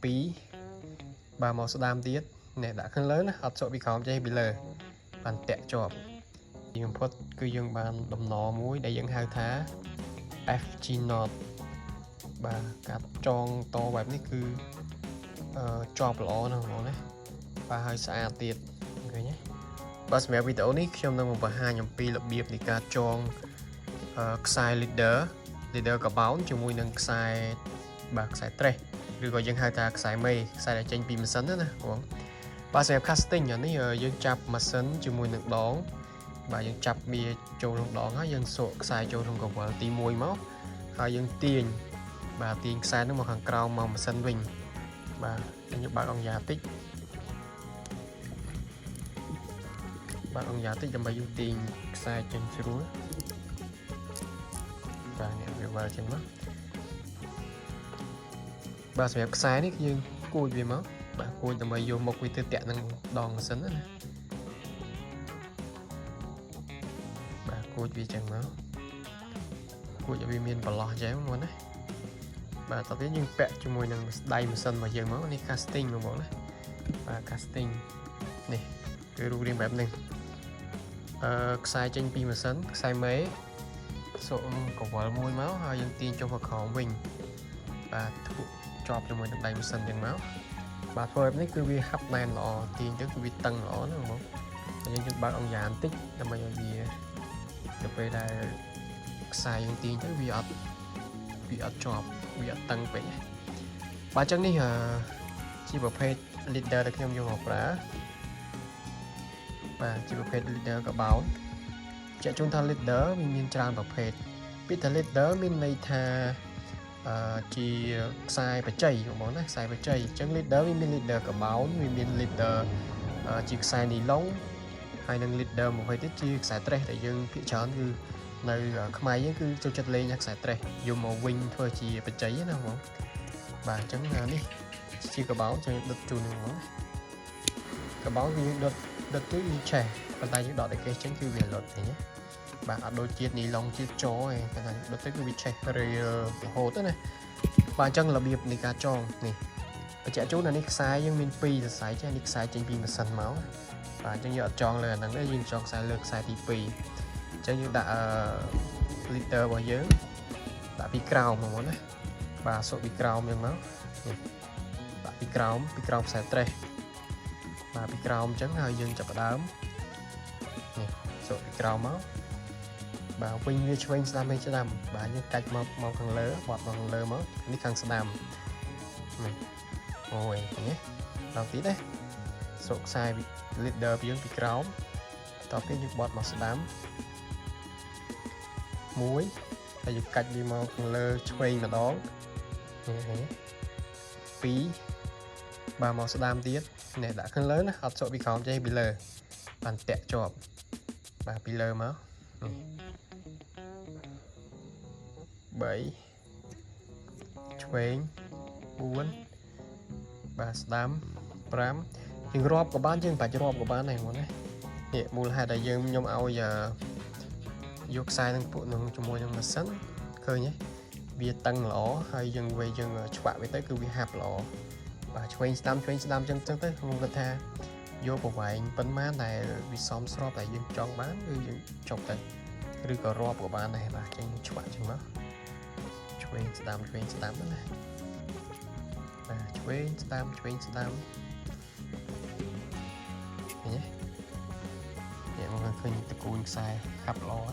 2 bà màu đam tiết nè đã khăn lớn học sổ bị khóm cho bị lờ bàn tẹt chọp nhưng phốt cứ dương bàn đầm nọ muối để dẫn hai thá FG Not bà cặp tròn toแบบนี้คือจอบล้อนะมองนะbà hơi xa tiệt người nhé bà sẽ video này trong năm 1 nhầm pi lập biệp thì cả tròn xài leader cả báo cho mùi nâng xài bạc xài tre rồi gọi dân hai ta xài mây xài lại tranh pi mà sấn đó nè bà sẽ casting ở này dân chập mà sấn cho mùi nâng đón bà dân chập bia trâu nâng đón á dân sổ xài trâu nâng gọc vào tí mùi máu hai dân tiền bà tiền xài nó một hàng cao màu mà sân bình bà như bà ông già tích bà ông già tích cho bà dùng tiền xài trên xe rúa và nè việc vào trên mắt bà sẽ xài đấy nhưng cùi về máu bà cùi cho bà dùng một vị tư tẹn năng đòn sấn đó bà cùi vì chẳng máu cùi cho vì miền bà lò cháy không muốn đấy bà tập biết nhưng vẽ cho mùi nâng đầy một sân mà giờ máu này casting mà bọn đấy và casting này cái ru riêng bẹp này sai tranh pi mà sấn sai mấy số cổ quả môi máu hai dân tiên trong vật khó mình và chọc cho mùi nâng đầy một sân chân máu bà thôi em thấy cứ vì hấp này lọ tiên chứ cứ vì tăng lọ nữa không nhưng chúng bác ông già anh tích là mà vì được về là sai dân tiên chứ vì ở chọc bị tăng vậy bà chân đi chỉ bảo phê leader được trong vô học đã và chỉ bảo phê leader cả báo chạy chúng ta leader mình miền trang bảo phê biết là leader mình này thà chỉ sai phải chảy của món này sai phải chảy chân leader mình leader cả báo mình miền leader chỉ sai đi lóng hay năng leader một vài tiết chi sai tre để dân phía chán như nơi không ai cứ cho chất lên nhắc sải tre dùng màu wing thôi chỉ phải cháy nào không bà chấm đi chỉ có báo cho đợt chùn nó có báo như đợt trước như trẻ bàn tay những đọt để cái tránh kêu về luật này nhé bà đôi chiết ní lông chiết chó này cái này đợt tới cứ bị trẻ rồi hồ tới này bà chân là biệp này cá tròn này và trẻ chú là nick sai nhưng min pi là sai cho nick sai trên pin mà sần máu và chân nhựa tròn là nắng đấy nhưng tròn sai lược sai thì pi cho như đã liter bao giờ đã bị cào mà muốn đấy bà số bị cào miếng máu đã bị cào sẽ tre bà bị cào chấn hơi dừng chập đám số bị cào máu bà quên như cho anh làm hay cho làm bà như cách màu càng lớn hoặc màu càng lớn máu đi càng sẽ làm rồi nhé làm tí đấy số sai bị liter bị cào tao biết như bọt màu sẽ đám muối là dùng cách đi màu lơ chơi mà đón phí bà màu sẽ đam tiết này đã khăn lớn học sổ bị khóm cho bị lờ bàn tẹt chọp bà bị lờ máu 7 chơi 4 bà đám ram nhưng rộp của bán chứ phải cho rộp của bán này muốn đấy hiện mua hai đại dương nhôm ao giờ dục sai năng phụ nông cho môi mà sẵn khơi nhé vì tăng lỗ hay dừng về dừng chọa với tới cứ bị hạp lỗ và chuyên stam chân tới không có tha vô bộ vài bánh má này vì xóm srop tại dừng tròn bán dừng chọc tình rồi có rộp của bạn này và chân chọa chân đó chuyên stam đó này và chuyên stam nhé vậy mọi người khơi những cái cuốn sai hạp lỗ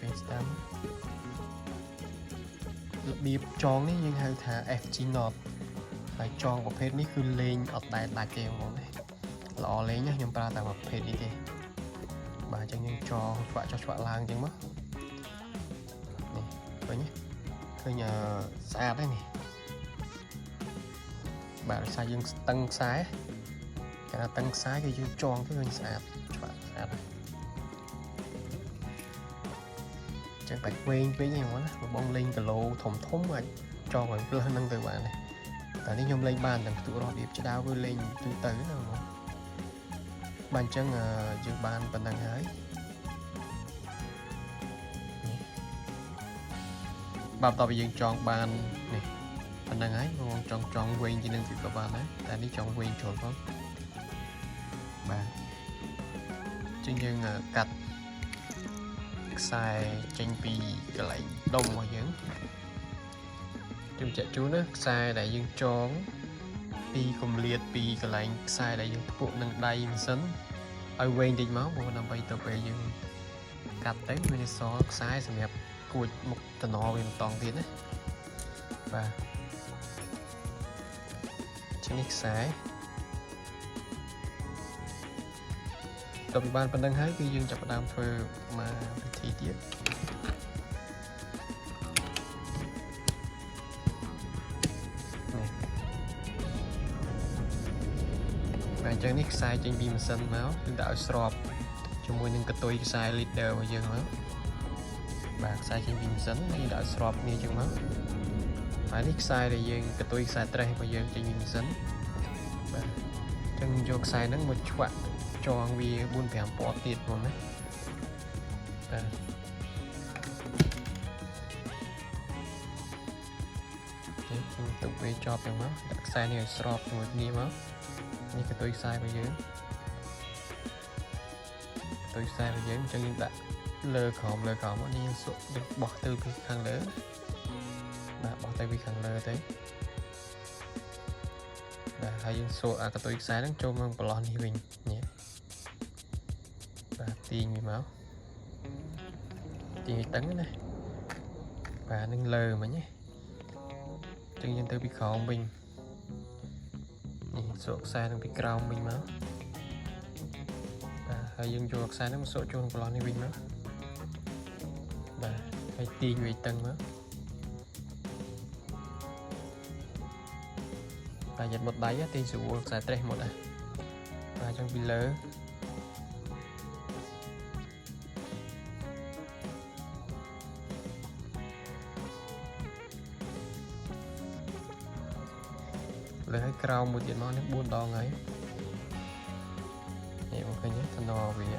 train stamp biệp tròn này nhưng hai thả FG Not phải tròn một phết ní cứ lên ở tại kèo món này lọ lấy nhá nhưng ta tại một phết đi thế bà cho nhưng cho chọa lang chẳng mất này coi nhé thôi nhờ xa đấy này bà sai dương tăng sái cái là tăng sái cái dương tròn cái dương xa này chẳng phải quen với nhau đó một bông lên cả lô thủng mà cho mọi người lên từ bạn này tại nếu nhôm lên bàn đằng tụi nó điệp cho đau với lên từ từ nào bàn chân dương bàn bên đằng ấy បាទតើយើងចង់បាននេះប៉ុណ្ណឹងហើយបងចង់វែងជាងនឹងទៀតក៏បានដែរតែនេះចង់វែងចូលផងបាទជាងយើងកាត់ខ្សែចេញពីកន្លែងដុំរបស់យើងខ្ញុំចាក់ជូនណាខ្សែដែលយើងចងពីគម្លាតពីកន្លែងខ្សែដែលយើងផ្ពុកនឹងដៃមិនសិនឲ្យវែងតិចមកព្រោះដើម្បីទៅពេលយើងកាត់ទៅមានសល់ខ្សែសម្រាប់គួចមុខតំណវាមិនតង់ទៀតណាបាទជានេះខ្សែដល់ពីបានប៉ុណ្្នឹងហើយគឺយើងចាប់ផ្ដើមធ្វើមកវិធីទៀតបាទអញ្ចឹងនេះខ្សែចេញពីម៉ាស៊ីនមកគឺដាក់ឲ្យស្របជាមួយនឹងកតុយខ្សែ leader របស់យើងមកបាទខ្សែចេញពីម៉ាស៊ីននេះដាក់ឲ្យស្របគ្នាអញ្ចឹងមកហើយនេះខ្សែដែលយើងកតុយខ្សែ trace របស់យើងចេញពីម៉ាស៊ីនបាទអញ្ចឹងយកខ្សែហ្នឹងមកឆ្វាក់ចងវា 4-5 ពណ៌ទៀតផងណាបាទខ្ញុំទុកវាជាប់ទាំងមកដាក់ខ្សែនេះឲ្យស្របជាមួយគ្នាមកនេះកតុយខ្សែរបស់យើងកតុយខ្សែរបស់យើងអញ្ចឹងយើងដាក់លើក្រោមនេះយើងសុកបោះទៅពីខាងលើបាទបោះទៅពីខាងលើទៅបាទហើយយើងសូកអាកតុយខ្សែហ្នឹងចូលមកប្រឡោះនេះវិញនេះបាទទាញវាមកទាញឲ្យតឹងណាបាទនឹងលើមិញណាអញ្ចឹងយើងទៅពីក្រោមវិញនេះសូកខ្សែនឹងពីក្រោមវិញមកបាទហើយយើងយកខ្សែហ្នឹងមកសូកចូលក្នុងប្រឡោះនេះវិញមកបាទហើយទាញវាតឹងមកបាទយកមុតដៃទាញស្រួលខ្សែ trace មុតបាទអញ្ចឹងពីលើហើយក្រោមមួយទៀតមកនេះ4 ដងហើយនេះមកឃើញទេណវា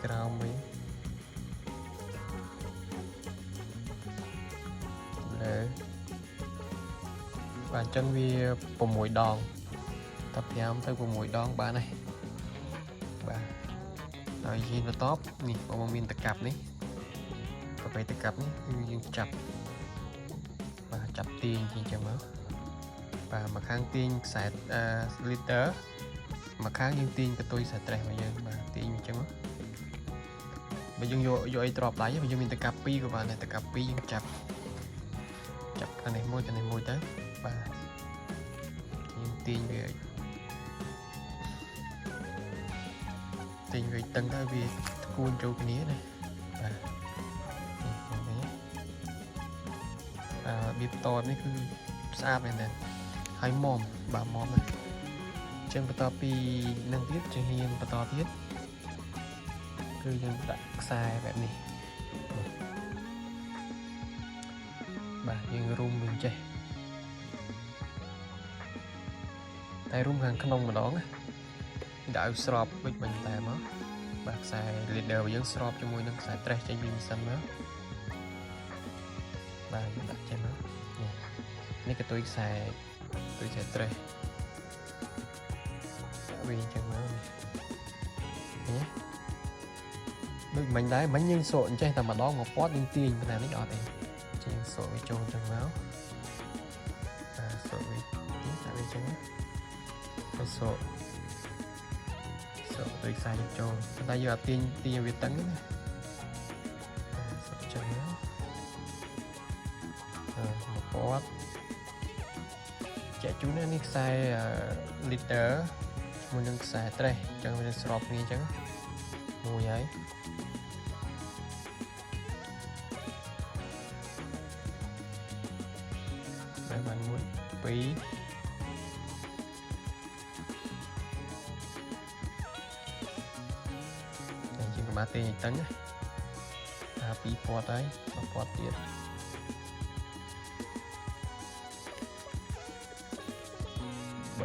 ក្រោមវិញលើបាទអញ្ចឹងវា6 ដងត5ទៅ6 ដងបានហើយបាទហើយជាបន្ទាប់នេះបងមានតកាប់នេះទៅពេលតកាប់នេះគឺយើងចាប់បាទចាប់ទាញអញ្ចឹងមកបាទមួយខាងទាញខ្សែ leader មួយខាងយើងទាញកតុយខ្សែ trace របស់យើងបាទទាញអញ្ចឹងមកបើយើងយកអីទ្របដៃបើយើងមានតកាប់2ក៏បានដែរតកាប់2យើងចាប់ខាងនេះមួយទៅបាទយើងទាញវាតឹងទៅវាគួនចូលគ្នាណាបាទវាបន្តនេះគឺស្អាតមែនទេហើយមុំបាទមុំណាអញ្ចឹងបន្តពីនឹងទៀតជាហ៊ានបន្តទៀតគឺយើងដាក់ខ្សែបែបនេះបាទយើងរុំវាចេះតែរុំខាងក្នុងម្ដងណាដាក់ឲ្យស្របវិចបាញ់តែមកបាទខ្សែ leader របស់យើងស្របជាមួយនឹងខ្សែ trace ចេញពីម៉ាស៊ីនមកបាទយើងដាក់ចេញមកនេះកតុយខ្សែ trace ដាក់វាអញ្ចឹងមកនេះដូចមិញដែរមិញយើងសូកអញ្ចេះតែម្ដងមកពត់យើងទាញប៉ុន្តែនេះអត់ទេជាងសូកវាចូលអញ្ចឹងមកបាទសូកវាដាក់វាអញ្ចឹងហើយសូកទៅខ្សែចូលតែយើងអត់ទាញវាតឹងណាសូកចឹងមកពត់ចាក់ជូននេះខ្សែ leader ជាមួយនឹងខ្សែ trace អញ្ចឹងវាស្របគ្នាអញ្ចឹងមួយហើយបាន1 2បាទទេតឹងណា2 ពណ៌ហើយ1 ពណ៌ទៀត3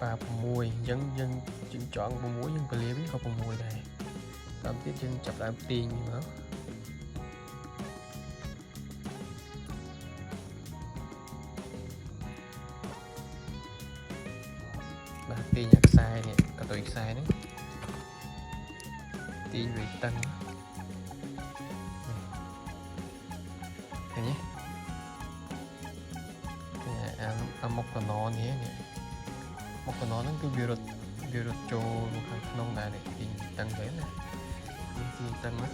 và 6 យើងចង់ 6 យើងពលាវិញក៏ 6 ដែរតាមទៀតយើងចាប់ដើមទាញមកបាទទាញអាខ្សែនេះក៏ដូចខ្សែហ្នឹងទាញវាតឹងឃើញទេអាមុខកណនេះមុខកណហ្នឹងគឺវារត់ចូលខាងក្នុងដែរនេះទាញតឹងទៅណាទាញតឹងមក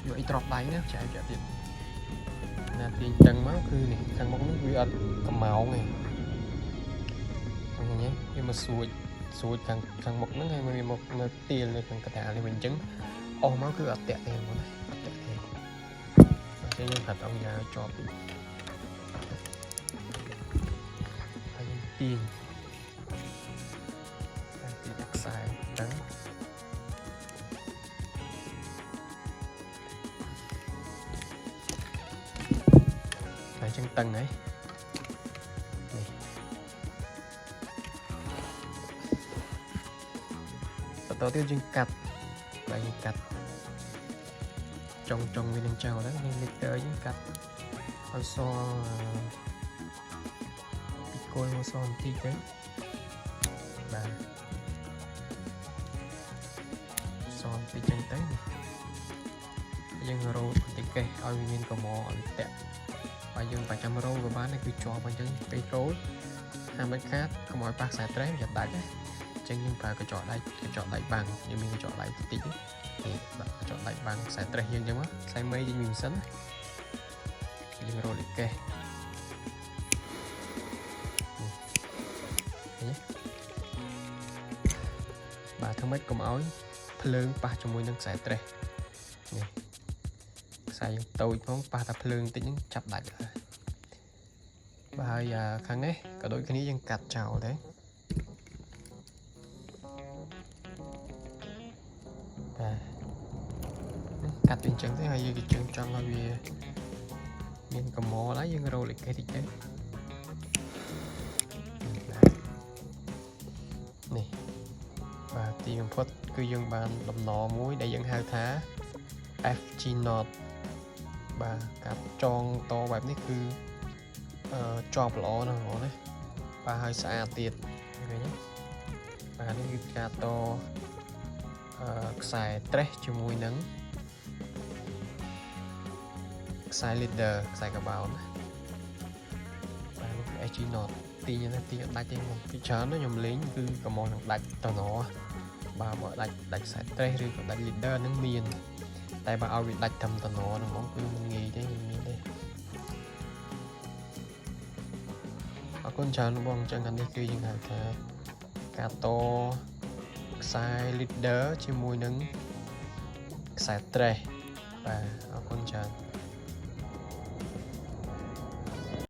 យកអីត្រប់ដៃណាចែកទៀតណាទាញតឹងមកគឺនេះខាងមុខនេះវាអត់កម្ោងទេឃើញទេវាមកសួចខាងមុខហ្នឹងហើយវាមកនៅទាលនៅខាងកណ្ដាលនេះវិញអញ្ចឹងអស់មកគឺអត់តាក់ទេហ្មងណាអត់តាក់ទេអញ្ចឹងយើងកាត់អង្គយ៉ាជាប់ហើយយើងទាញខ្សែតឹងហើយចឹងតឹងហើយនេះបន្តទៀតយើងកាត់ហើយយើងកាត់ចុងវានឹងចោលហ្នឹងនេះ liter យើងកាត់ឲ្យសពីគល់មកសបន្តិចទៅបាទសបន្តិចចឹងទៅយើងរោតបន្តិចកេះឲ្យវាមានកម្អឲ្យតាក់ហើយយើងប្រចាំរោក៏បានដែរគឺជាប់អញ្ចឹងពេលរោតហាមមិនខាតកុំឲ្យប៉ះខ្សែត្រេះវាដាច់ណាអញ្ចឹងយើងប្រើកញ្ចក់ដៃបាំងយើងមានកញ្ចក់ដៃតិចនេះដាក់កញ្ចក់ដៃបាំងខ្សែត្រេះយើងអញ្ចឹងមកខ្សែមេយើងមានសិនយើងរោតលេខកេះបាទធ្វើម៉េចកុំឲ្យភ្លើងប៉ះជាមួយនឹងខ្សែត្រេះនេះខ្សែយើងតូចផងប៉ះតែភ្លើងតិចហ្នឹងចាប់ដាច់ហើយបាទហើយខាងនេះក៏ដូចគ្នាយើងកាត់ចោលដែរបាទកាត់វាអញ្ចឹងទៅហើយយើងចង់ឲ្យវាមានកម្អហើយយើងរោលេខកេះតិចទៅនេះបាទទីបំផុតគឺយើងបានដំណមួយដែលយើងហៅថា FG knot បាទការចងតបែបនេះគឺជាប់ល្អណាស់ហ្មងណាបាទហើយស្អាតទៀតឃើញទេបាទនេះគឺការតខ្សែត្រេះជាមួយនឹងខ្សែ leader ខ្សែកាបោនណាបាទនេះគឺ FG knot ទាញណាទាញដាច់ទេមកពីច្រើនណាខ្ញុំលេងគឺកំងនឹងដាច់តណបាទបើដាច់ខ្សែត្រេះឬក៏ដាច់ leader នឹងមានតែបើឲ្យវាដាច់ត្រឹមតណហ្នឹងហ្មងគឺមិនងាយទេមានទេអរគុណច្រើនបងអញ្ចឹងអានេះគឺយើងហៅថាការតខ្សែ leader ជាមួយនឹងខ្សែត្រេះបាទអរគុណច្រើន